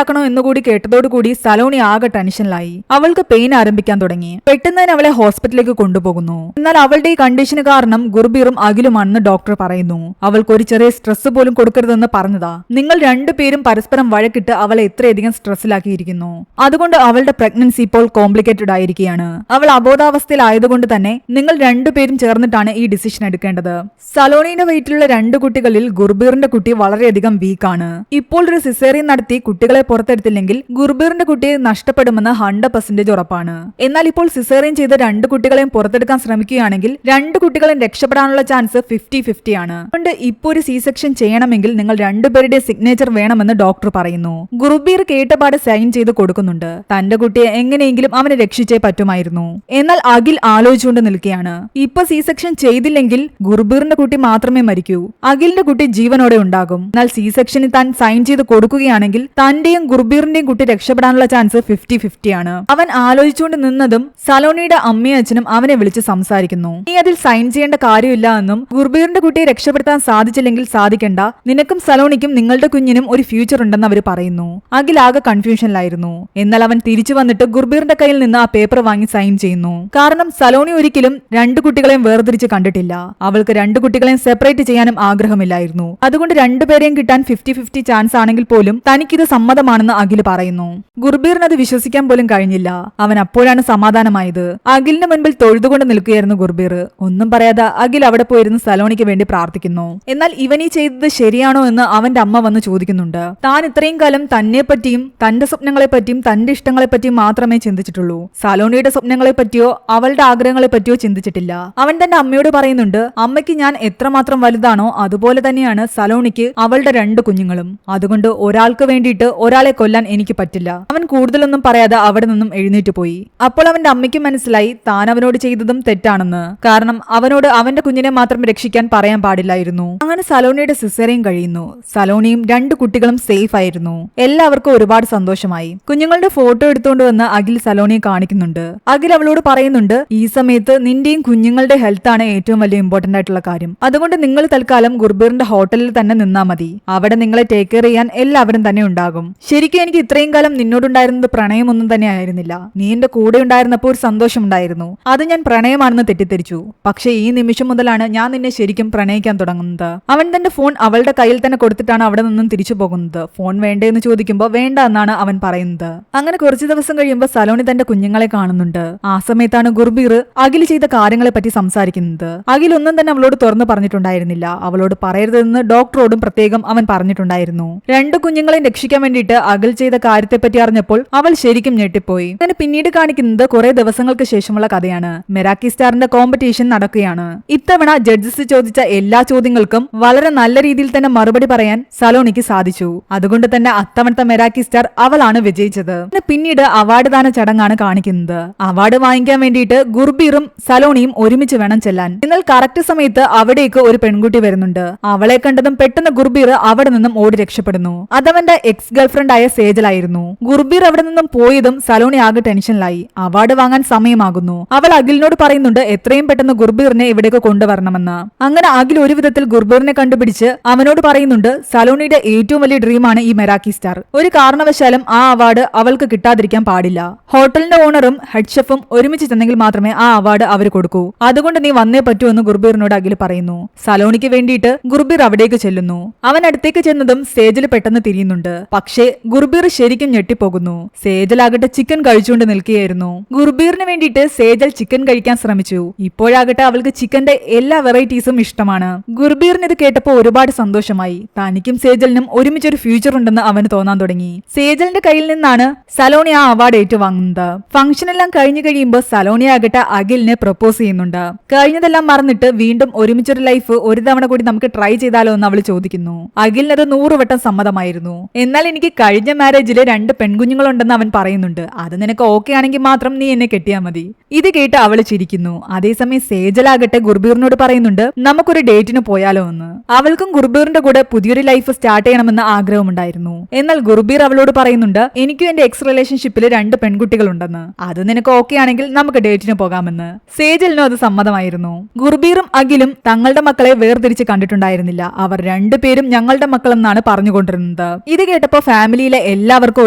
ആക്കണോ എന്നുകൂടി കേട്ടതോടുകൂടി സലോണി ആകെ ടെൻഷനിലായി. അവൾക്ക് പെയിൻ ആരംഭിക്കാൻ തുടങ്ങി. പെട്ടെന്ന് തന്നെ അവളെ ഹോസ്പിറ്റലിലേക്ക് കൊണ്ടുപോകുന്നു. എന്നാൽ അവളുടെ ഈ കണ്ടീഷന് കാരണം ഗുർബീറും അഖിലുമാണെന്ന് ഡോക്ടർ പറയുന്നു. അവൾക്ക് ഒരു ചെറിയ സ്ട്രെസ് പോലും കൊടുക്കരുതെന്ന് പറഞ്ഞതാ. നിങ്ങൾ രണ്ടുപേരും പരസ്പരം വഴക്കിട്ട് അവളെ ഇത്രയധികം സ്ട്രെസ്സിലാക്കിയിരിക്കുന്നു. അതുകൊണ്ട് അവളുടെ പ്രഗ്നൻസി ഇപ്പോൾ കോംപ്ലിക്കേറ്റഡ് ആയിരിക്കുകയാണ്. അവൾ അബോധാവസ്ഥയിലായതുകൊണ്ട് തന്നെ നിങ്ങൾ രണ്ടുപേരും ചേർന്നിട്ടാണ് ഈ ഡിസിഷൻ എടുക്കേണ്ടത്. സലോണിയുടെ വയറ്റിലുള്ള രണ്ട് കുട്ടികളിൽ ഗുർബീറിന്റെ കുട്ടി വളരെയധികം വീക്കാണ്. ഇപ്പോൾ ഒരു സിസേറിയൻ നടത്തി കുട്ടികളെ പുറത്തെടുത്തില്ലെങ്കിൽ ഗുർബീറിന്റെ കുട്ടിയെ നഷ്ടപ്പെടുമെന്ന് 100% ഉറപ്പാണ്. എന്നാൽ ഇപ്പോൾ സിസേറിയൻ ചെയ്ത് രണ്ട് കുട്ടികളെയും പുറത്തെടുക്കാൻ ശ്രമിക്കുകയാണെങ്കിൽ രണ്ട് കുട്ടികളെയും രക്ഷപ്പെടാനുള്ള ചാൻസ് 50-50 ആണ്. അതുകൊണ്ട് ഇപ്പോൾ ഒരു സി സെക്ഷൻ ചെയ്യണമെങ്കിൽ നിങ്ങൾ രണ്ടുപേരുടെ സിഗ്നേച്ചർ വേണമെന്ന് ഡോക്ടർ പറയുന്നു. ഗുർബീർ കേട്ടപാട് സൈൻ ചെയ്ത് കൊടുക്കുന്നുണ്ട്. തന്റെ കുട്ടിയെ എങ്ങനെയെങ്കിലും അവനെ രക്ഷിച്ചേ പറ്റുമായിരുന്നു. എന്നാൽ അഖിൽ ആലോചിച്ചുകൊണ്ട് നിൽക്കുകയാണ്. ഇപ്പൊ സി സെക്ഷൻ ചെയ്തില്ലെങ്കിൽ ഗുർബീറിന്റെ കുട്ടി മാത്രമേ മരിക്കൂ, അഖിലിന്റെ കുട്ടി ജീവനോടെ ഉണ്ടാകും. എന്നാൽ സി സെക്ഷനിൽ താൻ സൈൻ ചെയ്ത് കൊടുക്കുകയാണെങ്കിൽ തന്റെയും ഗുർബീറിന്റെയും കുട്ടി രക്ഷപ്പെടാനുള്ള ചാൻസ് 50-50 ആണ്. അവൻ ആലോചിച്ചുകൊണ്ട് നിന്നതും സലോണിയുടെ അമ്മയും അച്ഛനും അവനെ വിളിച്ച് സംസാരിക്കുന്നു. നീ അതിൽ സൈൻ ചെയ്യേണ്ട കാര്യമില്ല എന്നും ഗുർബീറിന്റെ കുട്ടിയെ രക്ഷപ്പെടുത്താൻ സാധിച്ചില്ലെങ്കിൽ സാധിക്കണ്ട, നിനക്കും സലോണിക്കും നിങ്ങളുടെ കുഞ്ഞിനും ഒരു ഫ്യൂച്ചർ ഉണ്ടെന്ന് അവർ പറയുന്നു. അഖിൽ ആകെ കൺഫ്യൂഷനിലായിരുന്നു. എന്നാൽ അവൻ തിരിച്ചു വന്നിട്ട് ഗുർബീറിന്റെ കയ്യിൽ നിന്ന് ആ പേപ്പർ വാങ്ങി സൈൻ ചെയ്യുന്നു. കാരണം സലോണി ഒരിക്കലും രണ്ടു കുട്ടികളെയും വേർതിരിച്ച് കണ്ടിട്ടില്ല. അവൾക്ക് രണ്ടു കുട്ടികളെയും സെപ്പറേറ്റ് ചെയ്യാനും ആഗ്രഹമില്ലായിരുന്നു. അതുകൊണ്ട് രണ്ടുപേരെയും കിട്ടാൻ 50-50 ചാൻസ് ആണെങ്കിൽ പോലും തനിക്കിത് സമ്മതമാണെന്ന് അഖിൽ പറയുന്നു. ഗുർബീറിന് അത് വിശ്വസിക്കാൻ പോലും കഴിഞ്ഞില്ല. അവൻ അപ്പോഴാണ് സമാധാനമായത്. അഖിലിന് മുൻപിൽ തൊഴുതുകൊണ്ട് നിൽക്കുകയായിരുന്നു ഗുർബീർ. ഒന്നും പറയാതെ അഖിൽ അവിടെ പോയിരുന്ന് സലോണിക്ക് വേണ്ടി പ്രാർത്ഥിക്കുന്നു. എന്നാൽ ഇവൻ ഈ ചെയ്തത് ശരിയാണോ എന്ന് അവന്റെ അമ്മ വന്ന് ചോദിക്കുന്നുണ്ട്. താൻ ഇത്രയും കാലം തന്നെ പറ്റിയും തന്റെ സ്വപ്നങ്ങളെ പറ്റിയും തന്റെ ഇഷ്ടങ്ങളെ പറ്റിയും മാത്രമേ ചിന്തിച്ചിട്ടുള്ളൂ. സലോണിയുടെ സ്വപ്നങ്ങളെ പറ്റിയോ അവളുടെ ആഗ്രഹങ്ങളെ പറ്റിയോ ചിന്തിച്ചിട്ടില്ല. അവൻ തന്റെ അമ്മയോട് പറയുന്നുണ്ട്, അമ്മയ്ക്ക് ഞാൻ എത്രമാത്രം വലുതാണോ അതുപോലെ തന്നെയാണ് സലോണിക്ക് അവളുടെ രണ്ട് കുഞ്ഞുങ്ങളും. അതുകൊണ്ട് ഒരാൾക്ക് വേണ്ടിയിട്ട് ഒരാളെ കൊല്ലാൻ എനിക്ക് പറ്റില്ല. അവൻ കൂടുതലൊന്നും പറയാതെ അവിടെ നിന്നും എഴുന്നേറ്റ് പോയി. അപ്പോൾ അവന്റെ അമ്മയ്ക്ക് മനസ്സിലായി താൻ അവനോട് ചെയ്തതും തെറ്റാണെന്ന്. കാരണം അവനോട് അവന്റെ കുഞ്ഞിനെ മാത്രം രക്ഷിക്കാൻ പറയാൻ പാടില്ലായിരുന്നു. അങ്ങനെ സലോണിയുടെ സിസേറിയൻ കഴിയുന്നു. സലോണിയും രണ്ട് കുട്ടികളും സേഫ് ആയിരുന്നു. എല്ലാവർക്കും ഒരുപാട് സന്തോഷമായി. കുഞ്ഞുങ്ങളുടെ ഫോട്ടോ എടുത്തുകൊണ്ട് വന്ന് അഖിൽ സലോണിയെ കാണിക്കുന്നുണ്ട്. അഖിൽ അവളോട് പറയുന്നുണ്ട്, ഈ സമയത്ത് നിന്റെയും കുഞ്ഞുങ്ങളുടെ ഹെൽത്ത് ആണ് ഏറ്റവും വലിയ ഇമ്പോർട്ടന്റ് ആയിട്ടുള്ള കാര്യം. അതുകൊണ്ട് നിങ്ങൾ തൽക്കാലം ഗുർബീറിന്റെ ഹോട്ടലിൽ തന്നെ നിന്നാ മതി. അവിടെ നിങ്ങളെ ടേക്ക് കെയർ ചെയ്യാൻ എല്ലാവരും തന്നെ ഉണ്ടാകും. ശരിക്കും എനിക്ക് ഇത്രയും കാലം നിന്നോടുണ്ടായിരുന്നത് പ്രണയമൊന്നും തന്നെ ആയിരുന്നില്ല. നീ എന്റെ കൂടെ ഉണ്ടായിരുന്നപ്പോൾ ഒരു സന്തോഷം ഉണ്ടായിരുന്നു. അത് ഞാൻ പ്രണയമാണെന്ന് തെറ്റിദ്ധരിച്ചു. പക്ഷേ ഈ നിമിഷം മുതലാണ് ഞാൻ നിന്നെ ശരിക്കും പ്രണയിക്കാൻ തുടങ്ങുന്നത്. അവൻ തന്റെ ഫോൺ അവളുടെ കയ്യിൽ തന്നെ കൊടുത്തിട്ടാണ് അവിടെ നിന്നും തിരിച്ചു പോകുന്നത്. ഫോൺ വേണ്ടെന്ന് ചോദിക്കുമ്പോൾ വേണ്ട എന്നാണ് അവൻ പറയുന്നത്. അങ്ങനെ കുറച്ചു ദിവസം കഴിയുമ്പോൾ സലോണി തന്റെ കുഞ്ഞുങ്ങളെ കാണുന്നുണ്ട്. ആ സമയത്താണ് ഗുർബീർ അഖിൽ ചെയ്ത കാര്യങ്ങളെ പറ്റി സംസാരിക്കുന്നത്. അഖിൽ ഒന്നും തന്നെ അവളോട് തുറന്നു പറഞ്ഞിട്ടുണ്ടായിരുന്നില്ല. അവളോട് പറയരുതെന്ന് ഡോക്ടറോടും പ്രത്യേകം അവൻ പറഞ്ഞിട്ടുണ്ടായിരുന്നു. രണ്ട് കുഞ്ഞുങ്ങളെയും രക്ഷിക്കാൻ വേണ്ടിയിട്ട് അഖിൽ ചെയ്ത കാര്യത്തെ പറ്റി അറിഞ്ഞപ്പോൾ അവൾ ശരിക്കും ഞെട്ടിപ്പോയി. അങ്ങനെ പിന്നീട് കാണിക്കുന്നത് കുറെ ദിവസങ്ങൾക്ക് ശേഷമുള്ള കഥയാണ്. മെറാക്കി സ്റ്റാറിന്റെ കോമ്പറ്റീഷൻ നടക്കുകയാണ്. ഇത്തവണ ജഡ്ജസ് ചോദിച്ച എല്ലാ ചോദ്യങ്ങൾക്കും വളരെ നല്ല രീതിയിൽ തന്നെ മറുപടി പറയാൻ സലോണിക്ക് സാധിച്ചു. അതുകൊണ്ട് തന്നെ അത്തവണത്തെ മെറാക്കി സ്റ്റാർ അവളാണ് വിജയിച്ചത്. പിന്നീട് അവാർഡ് ദാന ചടങ്ങാണ് കാണിക്കുന്നത്. അവാർഡ് വാങ്ങിക്കാൻ വേണ്ടിയിട്ട് ഗുർബീറും സലോണിയും ഒരുമിച്ച് വേണം ചെല്ലാൻ. എന്നാൽ കറക്റ്റ് സമയത്ത് അവിടേക്ക് ഒരു പെൺകുട്ടി വരുന്നുണ്ട്. അവളെ കണ്ടതും പെട്ടെന്ന് ഗുർബീർ അവിടെ നിന്നും ഓടി രക്ഷപ്പെടുന്നു. അതവന്റെ എക്സ് ഗേൾഫ്രണ്ട് ആയ സേജലായിരുന്നു. ഗുർബീർ അവിടെ നിന്നും പോയതും സലോണി ആകെ ടെൻഷനിലായി. അവാർഡ് വാങ്ങാൻ സമയമാകുന്നു. അവൾ അഖിലിനോട് പറയുന്നുണ്ട് എത്രയും പെട്ടെന്ന് ഗുർബീറിനെ ഇവിടേക്ക് കൊണ്ടുവരണമെന്ന്. അങ്ങനെ അഖിൽ ഒരു വിധത്തിൽ ഗുർബീറിനെ കണ്ടുപിടിച്ച് അവനോട് പറയുന്നുണ്ട് സലോണിയുടെ ഏറ്റവും വലിയ ഡ്രീമാണ് ഈ മെറാക്കി സ്റ്റാർ. ഒരു കാരണവശാലും ആ അവാർഡ് അവൾക്ക് കിട്ടാതിരിക്കാൻ പാടില്ല. ഹോട്ടലിന്റെ ഓണറും ഹെഡ് ഷെഫും ഒരുമിച്ച് ചെന്നെങ്കിൽ മാത്രമേ ആ അവാർഡ് അവർ കൊടുക്കൂ. അതുകൊണ്ട് നീ വന്നേ പറ്റൂ എന്ന് ഗുർബീറിനോട് അഖിൽ പറയുന്നു. സലോണിക്ക് വേണ്ടിയിട്ട് ഗുർബീർ അവിടേക്ക് ചെല്ലുന്നു. അവൻ അടുത്തേക്ക് ചെന്നതും സേജൽ പെട്ടെന്ന് തിരിയുന്നുണ്ട്. പക്ഷേ ഗുർബീർ ശരിക്കും ഞെട്ടിപ്പോകുന്നു. സേജലാകട്ടെ ചിക്കൻ കഴിച്ചുകൊണ്ട് നിൽക്കുകയായിരുന്നു. ഗുർബീറിന് വേണ്ടിയിട്ട് സേജൽ ചിക്കൻ കഴിക്കാൻ ശ്രമിച്ചു. ഇപ്പോഴാകട്ടെ അവൾക്ക് ചിക്കന്റെ എല്ലാ വെറൈറ്റീസും ഇഷ്ടമാണ്. ഗുർബീറിന് ഇത് കേട്ടപ്പോൾ ഒരുപാട് സന്തോഷമായി. തനിക്കും സേജലിനും ഒരുമിച്ചൊരു ഫ്യൂച്ചർ ഉണ്ടെന്ന് അവന് തോന്നാൻ തുടങ്ങി. സേജലിന്റെ കയ്യിൽ നിന്നാണ് സലോണി ആ അവാർഡ് ഏറ്റുവാങ്ങുന്നത്. ഫംഗ്ഷൻ എല്ലാം കഴിഞ്ഞു കഴിയുമ്പോൾ സലോണി ആകട്ടെ അഖിലിനെ പ്രപ്പോസ് ചെയ്യുന്നുണ്ട്. കഴിഞ്ഞതെല്ലാം മറന്നിട്ട് വീണ്ടും ഒരുമിച്ചൊരു ലൈഫ് ഒരു തവണ കൂടി നമുക്ക് ട്രൈ ചെയ്താലോ എന്ന് അവൾ ചോദിക്കുന്നു. അഖിലിനത് 100 വട്ടം സമ്മതമായിരുന്നു. എന്നാൽ എനിക്ക് കഴിഞ്ഞ മാരേജില് 2 പെൺകുഞ്ഞുങ്ങളുണ്ടെന്ന് അവൻ പറയുന്നുണ്ട്. അത് നിനക്ക് ഓക്കെ ആണെങ്കിൽ മാത്രം നീ എന്നെ കെട്ടിയാൽ മതി. ഇത് കേട്ട് അവള് ചിരിക്കുന്നു. അതേസമയം സേജലാകട്ടെ ഗുർബീറിനോട് പറയുന്നുണ്ട് നമുക്കൊരു ഡേറ്റിന് പോയാലോ എന്ന്. അവൾക്കും ഗുർബീറിന്റെ കൂടെ പുതിയൊരു ലൈഫ് സ്റ്റാർട്ട് സ്റ്റാർട്ട് ചെയ്യണമെന്ന് ആഗ്രഹമുണ്ടായിരുന്നു. എന്നാൽ ഗുർബീർ അവളോട് പറയുന്നുണ്ട്, എനിക്കും എന്റെ എക്സ് റിലേഷൻഷിപ്പിൽ 2 പെൺകുട്ടികളുണ്ടെന്ന്. അത് നിനക്ക് ഓക്കെ ആണെങ്കിൽ നമുക്ക് ഡേറ്റിന് പോകാമെന്ന്. സേജലിനും അത് സമ്മതമായിരുന്നു. ഗുർബീറും അഖിലും തങ്ങളുടെ മക്കളെ വേർതിരിച്ച് കണ്ടിട്ടുണ്ടായിരുന്നില്ല. അവർ 2 പേരും ഞങ്ങളുടെ മക്കളെന്നാണ് പറഞ്ഞുകൊണ്ടിരുന്നത്. ഇത് കേട്ടപ്പോ ഫാമിലിയിലെ എല്ലാവർക്കും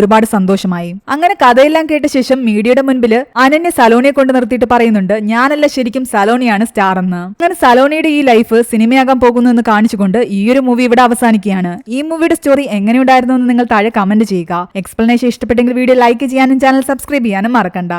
ഒരുപാട് സന്തോഷമായി. അങ്ങനെ കഥയെല്ലാം കേട്ട ശേഷം മീഡിയയുടെ മുൻപിൽ അനന്യ സലോണിയെ കൊണ്ട് നിർത്തിയിട്ട് പറയുന്നുണ്ട്, ഞാനല്ല ശരിക്കും സലോണിയാണ് സ്റ്റാർ എന്ന്. അങ്ങനെ സലോണിയുടെ ഈ ലൈഫ് സിനിമയാകാൻ പോകുന്നു എന്ന് കാണിച്ചുകൊണ്ട് ഈ ഒരു മൂവി ഇവിടെ അവസാനിക്കുകയാണ്. ഈ മൂവിയുടെ സ്റ്റോറി എങ്ങനെയുണ്ടായിരുന്നു എന്ന് നിങ്ങൾ താഴെ കമന്റ് ചെയ്യുക. എക്സ്പ്ലനേഷൻ ഇഷ്ടപ്പെട്ടെങ്കിൽ വീഡിയോ ലൈക്ക് ചെയ്യാനും ചാനൽ സബ്സ്ക്രൈബ് ചെയ്യാനും മറക്കണ്ട.